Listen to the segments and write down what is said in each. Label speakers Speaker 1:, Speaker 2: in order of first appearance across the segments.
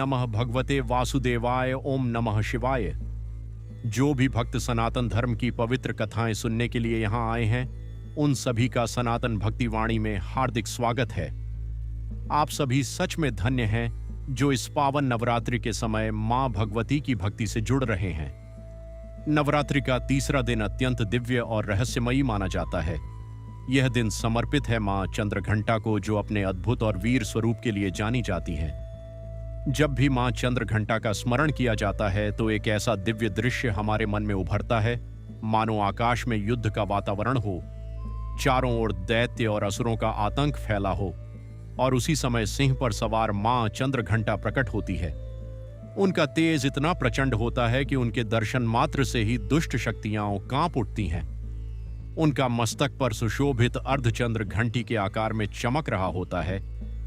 Speaker 1: नमः भगवते वासुदेवाय, ओम नमः शिवाय। जो भी भक्त सनातन धर्म की पवित्र कथाएं सुनने के लिए यहाँ आए हैं, उन सभी का सनातन भक्ति वाणी में हार्दिक स्वागत है। आप सभी सच में धन्य हैं जो इस पावन नवरात्रि के समय मां भगवती की भक्ति से जुड़ रहे हैं। नवरात्रि का तीसरा दिन अत्यंत दिव्य और रहस्यमयी माना जाता है। यह दिन समर्पित है मां चंद्रघंटा को, जो अपने अद्भुत और वीर स्वरूप के लिए जानी जाती हैं। जब भी मां चंद्रघंटा का स्मरण किया जाता है तो एक ऐसा दिव्य दृश्य हमारे मन में उभरता है, मानो आकाश में युद्ध का वातावरण हो, चारों ओर दैत्य और असुरों का आतंक फैला हो और उसी समय सिंह पर सवार मां चंद्रघंटा प्रकट होती है। उनका तेज इतना प्रचंड होता है कि उनके दर्शन मात्र से ही दुष्ट शक्तियां कांप उठती हैं। उनका मस्तक पर सुशोभित अर्धचंद्र घंटी के आकार में चमक रहा होता है,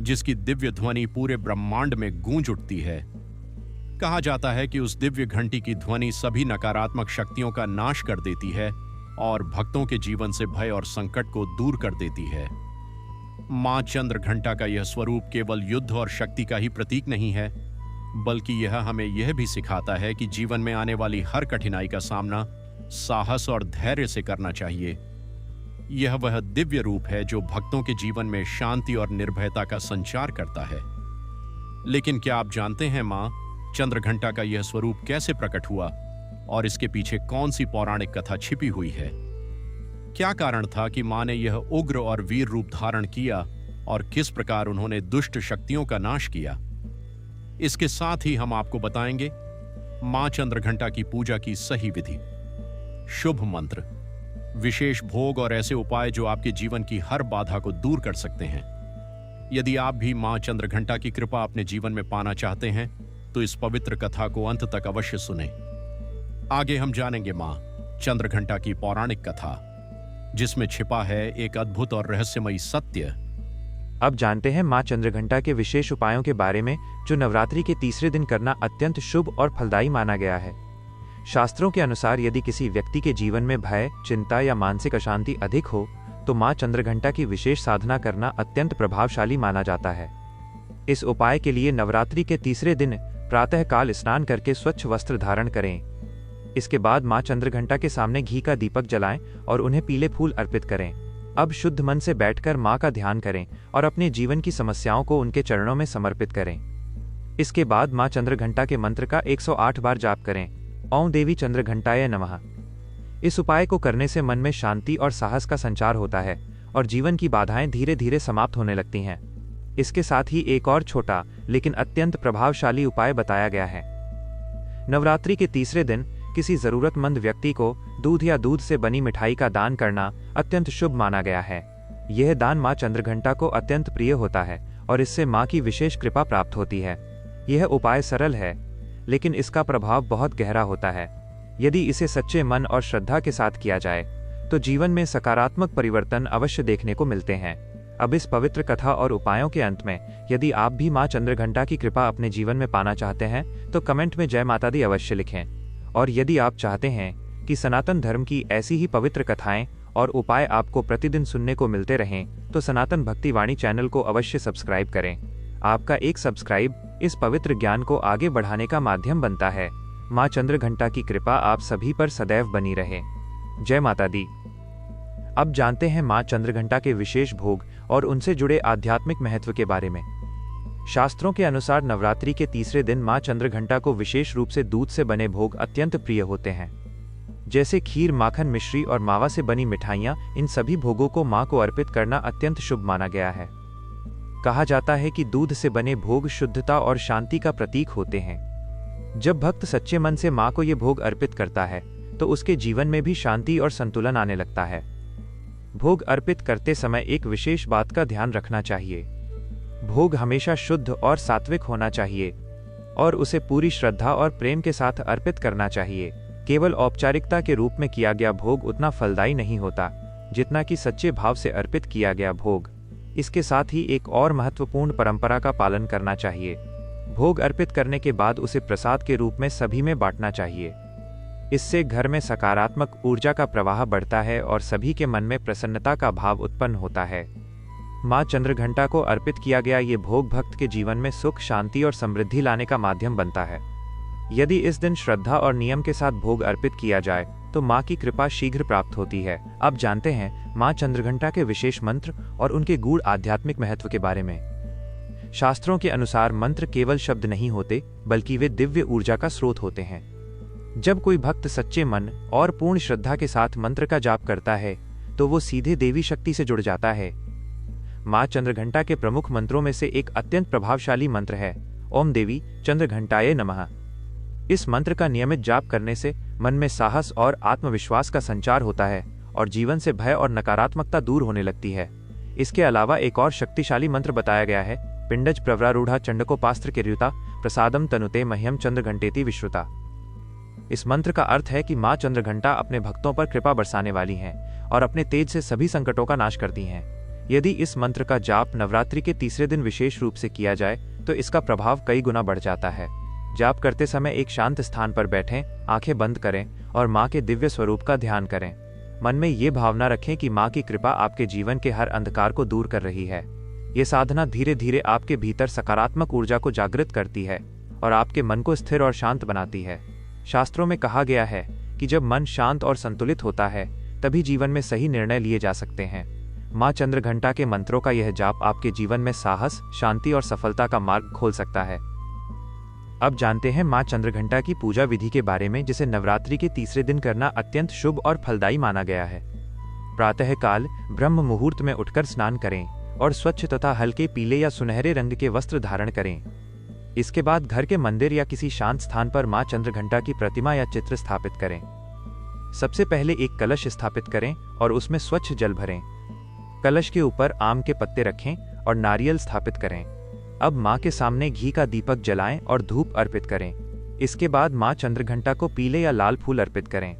Speaker 1: जिसकी दिव्य ध्वनि पूरे ब्रह्मांड में गूंज उठती है। कहा जाता है कि उस दिव्य घंटी की ध्वनि सभी नकारात्मक शक्तियों का नाश कर देती है और भक्तों के जीवन से भय और संकट को दूर कर देती है। मां चंद्रघंटा का यह स्वरूप केवल युद्ध और शक्ति का ही प्रतीक नहीं है, बल्कि यह हमें यह भी सिखाता है कि जीवन में आने वाली हर कठिनाई का सामना साहस और धैर्य से करना चाहिए। यह वह दिव्य रूप है जो भक्तों के जीवन में शांति और निर्भयता का संचार करता है। लेकिन क्या आप जानते हैं मां चंद्रघंटा का यह स्वरूप कैसे प्रकट हुआ और इसके पीछे कौन सी पौराणिक कथा छिपी हुई है? क्या कारण था कि मां ने यह उग्र और वीर रूप धारण किया और किस प्रकार उन्होंने दुष्ट शक्तियों का नाश किया? इसके साथ ही हम आपको बताएंगे मां चंद्रघंटा की पूजा की सही विधि, शुभ मंत्र, विशेष भोग और ऐसे उपाय जो आपके जीवन की हर बाधा को दूर कर सकते हैं। यदि आप भी मां चंद्रघंटा की कृपा अपने जीवन में पाना चाहते हैं तो इस पवित्र कथा को अंत तक अवश्य सुनें। आगे हम जानेंगे मां चंद्रघंटा की पौराणिक कथा, जिसमें छिपा है एक अद्भुत और रहस्यमयी सत्य।
Speaker 2: अब जानते हैं मां चंद्रघंटा के विशेष उपायों के बारे में, जो नवरात्रि के तीसरे दिन करना अत्यंत शुभ और फलदायी माना गया है। शास्त्रों के अनुसार यदि किसी व्यक्ति के जीवन में भय, चिंता या मानसिक अशांति अधिक हो तो मां चंद्रघंटा की विशेष साधना करना अत्यंत प्रभावशाली माना जाता है। इस उपाय के लिए नवरात्रि के तीसरे दिन प्रातःकाल स्नान करके स्वच्छ वस्त्र धारण करें। इसके बाद मां चंद्रघंटा के सामने घी का दीपक जलाएं और उन्हें पीले फूल अर्पित करें। अब शुद्ध मन से बैठकर मां का ध्यान करें और अपने जीवन की समस्याओं को उनके चरणों में समर्पित करें। इसके बाद मां चंद्रघंटा के मंत्र का 108 बार जाप करें। ओम देवी चंद्रघंटाय नमः। इस उपाय को करने से मन में शांति और साहस का संचार होता है और जीवन की बाधाएं धीरे धीरे समाप्त होने लगती हैं। इसके साथ ही एक और छोटा लेकिन अत्यंत प्रभावशाली उपाय बताया गया है। नवरात्रि के तीसरे दिन किसी जरूरतमंद व्यक्ति को दूध या दूध से बनी मिठाई का दान करना अत्यंत शुभ माना गया है। यह दान मां चंद्रघंटा को अत्यंत प्रिय होता है और इससे मां की विशेष कृपा प्राप्त होती है। यह उपाय सरल है, लेकिन इसका प्रभाव बहुत गहरा होता है। यदि इसे सच्चे मन और श्रद्धा के साथ किया जाए तो जीवन में सकारात्मक परिवर्तन अवश्य देखने को मिलते हैं। अब इस पवित्र कथा और उपायों के अंत में यदि आप भी मां चंद्रघंटा की कृपा अपने जीवन में पाना चाहते हैं तो कमेंट में जय माता दी अवश्य लिखें। और यदि आप चाहते हैं कि सनातन धर्म की ऐसी ही पवित्र कथाएं और उपाय आपको प्रतिदिन सुनने को मिलते रहें तो सनातन भक्ति वाणी चैनल को अवश्य सब्सक्राइब करें। आपका एक सब्सक्राइब इस पवित्र ज्ञान को आगे बढ़ाने का माध्यम बनता है। मां चंद्रघंटा की कृपा आप सभी पर सदैव बनी रहे। जय माता दी। अब जानते हैं मां चंद्रघंटा के विशेष भोग और उनसे जुड़े आध्यात्मिक महत्व के बारे में। शास्त्रों के अनुसार नवरात्रि के तीसरे दिन मां चंद्रघंटा को विशेष रूप से दूध से बने भोग अत्यंत प्रिय होते हैं, जैसे खीर, माखन, मिश्री और मावा से बनी मिठाइयां। इन सभी भोगों को मां को अर्पित करना अत्यंत शुभ माना गया है। कहा जाता है कि दूध से बने भोग शुद्धता और शांति का प्रतीक होते हैं। जब भक्त सच्चे मन से मां को ये भोग अर्पित करता है तो उसके जीवन में भी शांति और संतुलन आने लगता है। भोग अर्पित करते समय एक विशेष बात का ध्यान रखना चाहिए। भोग हमेशा शुद्ध और सात्विक होना चाहिए और उसे पूरी श्रद्धा और प्रेम के साथ अर्पित करना चाहिए। केवल औपचारिकता के रूप में किया गया भोग उतना फलदायी नहीं होता जितना कि सच्चे भाव से अर्पित किया गया भोग। इसके साथ ही एक और महत्वपूर्ण परंपरा का पालन करना चाहिए। भोग अर्पित करने के बाद उसे प्रसाद के रूप में सभी में बांटना चाहिए। इससे घर में सकारात्मक ऊर्जा का प्रवाह बढ़ता है और सभी के मन में प्रसन्नता का भाव उत्पन्न होता है। माँ चंद्रघंटा को अर्पित किया गया ये भोग भक्त के जीवन में सुख, शांति और समृद्धि लाने का माध्यम बनता है। यदि इस दिन श्रद्धा और नियम के साथ भोग अर्पित किया जाए तो माँ की कृपा शीघ्र प्राप्त होती है। अब जानते हैं माँ चंद्रघंटा के विशेष मंत्र और उनके गूढ़ आध्यात्मिक महत्व के बारे में। शास्त्रों के अनुसार मंत्र केवल शब्द नहीं होते, बल्कि वे दिव्य ऊर्जा का स्रोत होते हैं। जब कोई भक्त सच्चे मन और पूर्ण श्रद्धा के साथ मंत्र का जाप करता है तो वो सीधे देवी शक्ति से जुड़ जाता है। माँ चंद्रघंटा के प्रमुख मंत्रों में से एक अत्यंत प्रभावशाली मंत्र है ओम देवी चंद्रघंटाय नमः। इस मंत्र का नियमित जाप करने से मन में साहस और आत्मविश्वास का संचार होता है और जीवन से भय और नकारात्मकता दूर होने लगती है। इसके अलावा एक और शक्तिशाली मंत्र बताया गया है पिंडज प्रवरारूढ़ा चंडकोपास्त्र किर्युता प्रसादम तनुते मह्यम चंद्रघंटेति विश्रुता। इस मंत्र का अर्थ है कि माँ चंद्रघंटा अपने भक्तों पर कृपा बरसाने वाली हैं और अपने तेज से सभी संकटों का नाश करती हैं। यदि इस मंत्र का जाप नवरात्रि के तीसरे दिन विशेष रूप से किया जाए तो इसका प्रभाव कई गुना बढ़ जाता है। जाप करते समय एक शांत स्थान पर बैठें, आंखें बंद करें और माँ के दिव्य स्वरूप का ध्यान करें। मन में ये भावना रखें कि माँ की कृपा आपके जीवन के हर अंधकार को दूर कर रही है। ये साधना धीरे धीरे आपके भीतर सकारात्मक ऊर्जा को जागृत करती है और आपके मन को स्थिर और शांत बनाती है। शास्त्रों में कहा गया है कि जब मन शांत और संतुलित होता है तभी जीवन में सही निर्णय लिए जा सकते हैं। माँ चंद्रघंटा के मंत्रों का यह जाप आपके जीवन में साहस, शांति और सफलता का मार्ग खोल सकता है। अब जानते हैं माँ चंद्रघंटा की पूजा विधि के बारे में, जिसे नवरात्रि के तीसरे दिन करना अत्यंत शुभ और फलदायी माना गया है। प्रातःकाल ब्रह्म मुहूर्त में उठकर स्नान करें और स्वच्छ तथा हल्के पीले या सुनहरे रंग के वस्त्र धारण करें। इसके बाद घर के मंदिर या किसी शांत स्थान पर माँ चंद्रघंटा की प्रतिमा या चित्र स्थापित करें। सबसे पहले एक कलश स्थापित करें और उसमें स्वच्छ जल भरें। कलश के ऊपर आम के पत्ते रखें और नारियल स्थापित करें। अब माँ के सामने घी का दीपक जलाएं और धूप अर्पित करें। इसके बाद माँ चंद्रघंटा को पीले या लाल फूल अर्पित करें।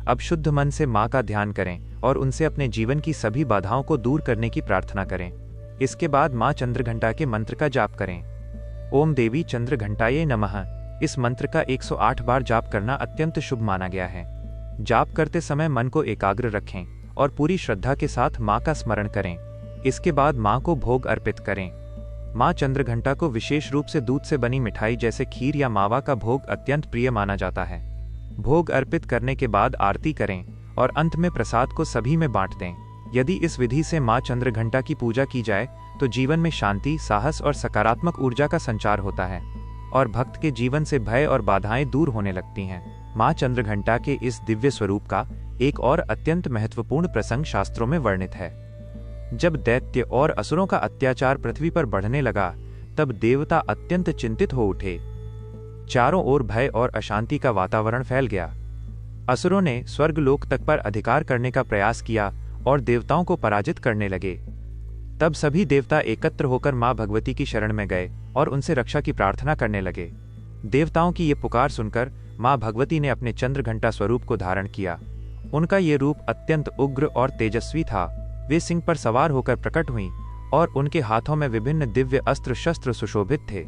Speaker 2: अब शुद्ध मन से माँ का ध्यान करें और उनसे अपने जीवन की सभी बाधाओं को दूर करने की प्रार्थना करें। इसके बाद माँ चंद्रघंटा के मंत्र का जाप करें ओम देवी चंद्रघंटाय नमः। इस मंत्र का 108 बार जाप करना अत्यंत शुभ माना गया है। जाप करते समय मन को एकाग्र रखें और पूरी श्रद्धा के साथ माँ का स्मरण करें। इसके बाद माँ को भोग अर्पित करें। माँ चंद्रघंटा को विशेष रूप से दूध से बनी मिठाई जैसे खीर या मावा का भोग अत्यंत प्रिय माना जाता है। भोग अर्पित करने के बाद आरती करें और अंत में प्रसाद को सभी में बांट दें। यदि इस विधि से माँ चंद्रघंटा की पूजा की जाए तो जीवन में शांति, साहस और सकारात्मक ऊर्जा का संचार होता है और भक्त के जीवन से भय और बाधाएं दूर होने लगती हैं। माँ चंद्रघंटा के इस दिव्य स्वरूप का एक और अत्यंत महत्वपूर्ण प्रसंग शास्त्रों में वर्णित है। जब दैत्य और असुरों का अत्याचार पृथ्वी पर बढ़ने लगा तब देवता अत्यंत चिंतित हो उठे। चारों ओर भय और अशांति का वातावरण फैल गया। असुरों ने स्वर्गलोक तक पर अधिकार करने का प्रयास किया और देवताओं को पराजित करने लगे। तब सभी देवता एकत्र होकर माँ भगवती की शरण में गए और उनसे रक्षा की प्रार्थना करने लगे। देवताओं की ये पुकार सुनकर माँ भगवती ने अपने चंद्रघंटा स्वरूप को धारण किया। उनका ये रूप अत्यंत उग्र और तेजस्वी था। वे सिंह पर सवार होकर प्रकट हुईं और उनके हाथों में विभिन्न दिव्य अस्त्र शस्त्र सुशोभित थे।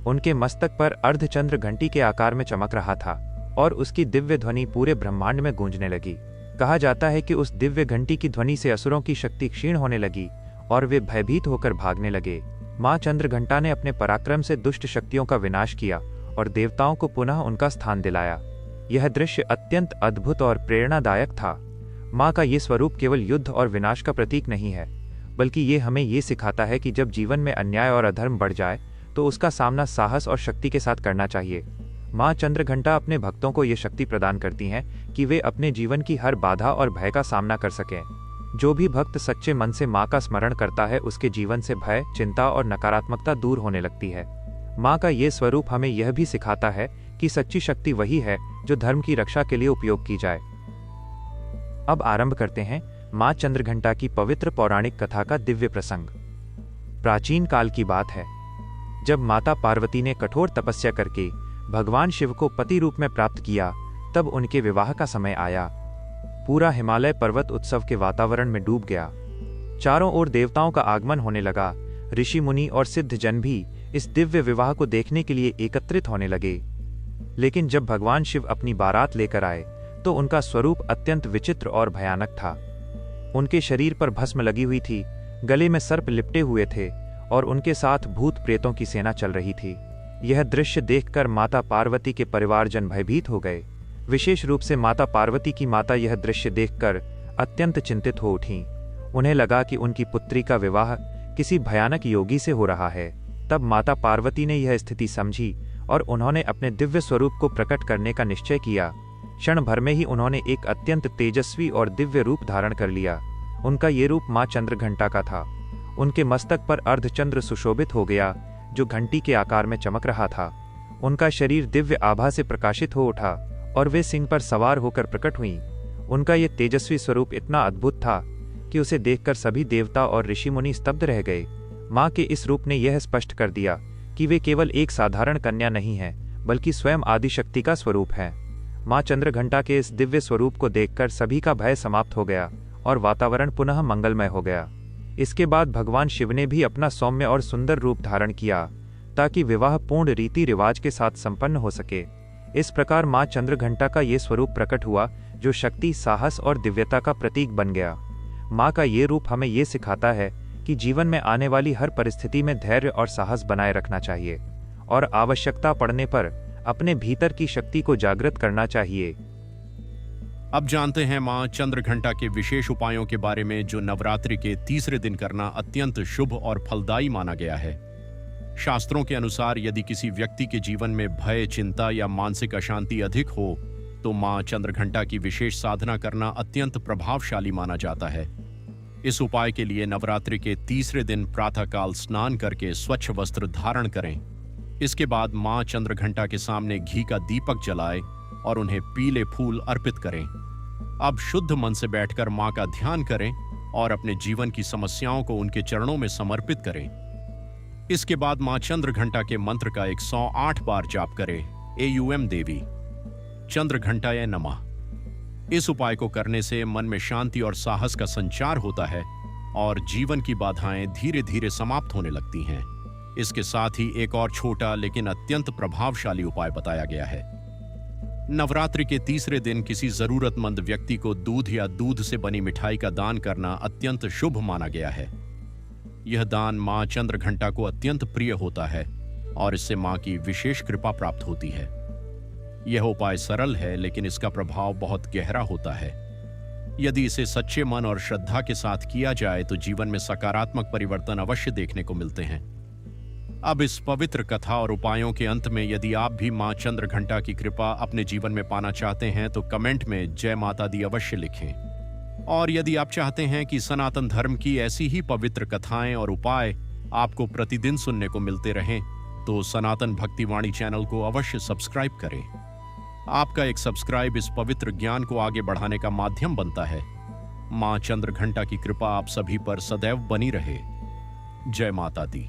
Speaker 2: उनके मस्तक पर अर्धचंद्र घंटी के आकार में चमक रहा था और उसकी दिव्य ध्वनि पूरे ब्रह्मांड में गूंजने लगी। कहा जाता है कि उस दिव्य घंटी की ध्वनि से असुरों की शक्ति क्षीण होने लगी और वे भयभीत होकर भागने लगे। माँ चंद्रघंटा ने अपने पराक्रम से दुष्ट शक्तियों का विनाश किया और देवताओं को पुनः उनका स्थान दिलाया। यह दृश्य अत्यंत अद्भुत और प्रेरणादायक था। माँ का ये स्वरूप केवल युद्ध और विनाश का प्रतीक नहीं है, बल्कि ये हमें ये सिखाता है कि जब जीवन में अन्याय और अधर्म बढ़ जाए तो उसका सामना साहस और शक्ति के साथ करना चाहिए। माँ चंद्रघंटा अपने भक्तों को ये शक्ति प्रदान करती हैं कि वे अपने जीवन की हर बाधा और भय का सामना कर सकें। जो भी भक्त सच्चे मन से माँ का स्मरण करता है उसके जीवन से भय, चिंता और नकारात्मकता दूर होने लगती है। माँ का ये स्वरूप हमें यह भी सिखाता है कि सच्ची शक्ति वही है जो धर्म की रक्षा के लिए उपयोग की जाए। अब आरंभ करते हैं माँ चंद्रघंटा की पवित्र पौराणिक कथा का दिव्य प्रसंग। प्राचीन काल की बात है, जब माता पार्वती ने कठोर तपस्या करके भगवान शिव को पति रूप में प्राप्त किया, तब उनके विवाह का समय आया। पूरा हिमालय पर्वत उत्सव के वातावरण में डूब गया। चारों ओर देवताओं का आगमन होने लगा। ऋषि मुनि और सिद्ध जन भी इस दिव्य विवाह को देखने के लिए एकत्रित होने लगे। लेकिन जब भगवान शिव अपनी बारात लेकर आए तो उनका स्वरूप अत्यंत विचित्र और भयानक था। उनके शरीर पर भस्म लगी हुई थी, गले में सर्प लिपटे हुए थे और उनके साथ भूत प्रेतों की सेना चल रही थी। यह दृश्य देखकर माता पार्वती के परिवारजन भयभीत हो गए। विशेष रूप से माता पार्वती की माता यह दृश्य देखकर अत्यंत चिंतित हो उठीं। उन्हें लगा कि उनकी पुत्री का विवाह किसी भयानक योगी से हो रहा है। तब माता पार्वती ने यह स्थिति समझी और उन्होंने अपने दिव्य स्वरूप को प्रकट करने का निश्चय किया। क्षण भर में ही उन्होंने एक अत्यंत तेजस्वी और दिव्य रूप धारण कर लिया। उनका ये रूप मां चंद्रघंटा का था। उनके मस्तक पर अर्धचंद्र सुशोभित हो गया, जो घंटी के आकार में चमक रहा था। उनका शरीर दिव्य आभा से प्रकाशित हो उठा और वे सिंह पर सवार होकर प्रकट हुईं। उनका ये तेजस्वी स्वरूप इतना अद्भुत था कि उसे देखकर सभी देवता और ऋषि मुनि स्तब्ध रह गए। मां के इस रूप ने यह स्पष्ट कर दिया कि वे केवल एक साधारण कन्या नहीं हैं, बल्कि स्वयं आदिशक्ति का स्वरूप है। मां चंद्रघंटा के इस दिव्य स्वरूप को देखकर सभी का भय समाप्त हो गया और वातावरण पुनः मंगलमय हो गया। इसके बाद भगवान शिव ने भी अपना सौम्य और सुंदर रूप धारण किया ताकि विवाह पूर्ण रीति रिवाज के साथ संपन्न हो सके। इस प्रकार मां चंद्रघंटा का ये स्वरूप प्रकट हुआ, जो शक्ति, साहस और दिव्यता का प्रतीक बन गया। मां का ये रूप हमें ये सिखाता है कि जीवन में आने वाली हर परिस्थिति में धैर्य और साहस बनाए रखना चाहिए और आवश्यकता पड़ने पर अपने भीतर की शक्ति को जागृत करना चाहिए।
Speaker 1: अब जानते हैं मां चंद्रघंटा के विशेष उपायों के बारे में, जो नवरात्रि के तीसरे दिन करना अत्यंत शुभ और फलदायी माना गया है। शास्त्रों के अनुसार यदि किसी व्यक्ति के जीवन में भय, चिंता या मानसिक अशांति अधिक हो तो मां चंद्रघंटा की विशेष साधना करना अत्यंत प्रभावशाली माना जाता है। इस उपाय के लिए नवरात्रि के तीसरे दिन प्रातःकाल स्नान करके स्वच्छ वस्त्र धारण करें। इसके बाद मां चंद्रघंटा के सामने घी का दीपक जलाएं और उन्हें पीले फूल अर्पित करें। अब शुद्ध मन से बैठकर मां का ध्यान करें और अपने जीवन की समस्याओं को उनके चरणों में समर्पित करें। इसके बाद मां चंद्रघंटा के मंत्र का 108 बार जाप करें। एयूएम देवी चंद्रघंटाय नमः। इस उपाय को करने से मन में शांति और साहस का संचार होता है और जीवन की बाधाएं धीरे धीरे समाप्त होने लगती हैं। इसके साथ ही एक और छोटा लेकिन अत्यंत प्रभावशाली उपाय बताया गया है। नवरात्रि के तीसरे दिन किसी जरूरतमंद व्यक्ति को दूध या दूध से बनी मिठाई का दान करना अत्यंत शुभ माना गया है। यह दान मां चंद्रघंटा को अत्यंत प्रिय होता है और इससे मां की विशेष कृपा प्राप्त होती है। यह उपाय सरल है, लेकिन इसका प्रभाव बहुत गहरा होता है। यदि इसे सच्चे मन और श्रद्धा के साथ किया जाए तो जीवन में सकारात्मक परिवर्तन अवश्य देखने को मिलते हैं। अब इस पवित्र कथा और उपायों के अंत में यदि आप भी मां चंद्रघंटा की कृपा अपने जीवन में पाना चाहते हैं तो कमेंट में जय माता दी अवश्य लिखें। और यदि आप चाहते हैं कि सनातन धर्म की ऐसी ही पवित्र कथाएं और उपाय आपको प्रतिदिन सुनने को मिलते रहें तो सनातन भक्तिवाणी चैनल को अवश्य सब्सक्राइब करें। आपका एक सब्सक्राइब इस पवित्र ज्ञान को आगे बढ़ाने का माध्यम बनता है। मां चंद्रघंटा की कृपा आप सभी पर सदैव बनी रहे। जय माता दी।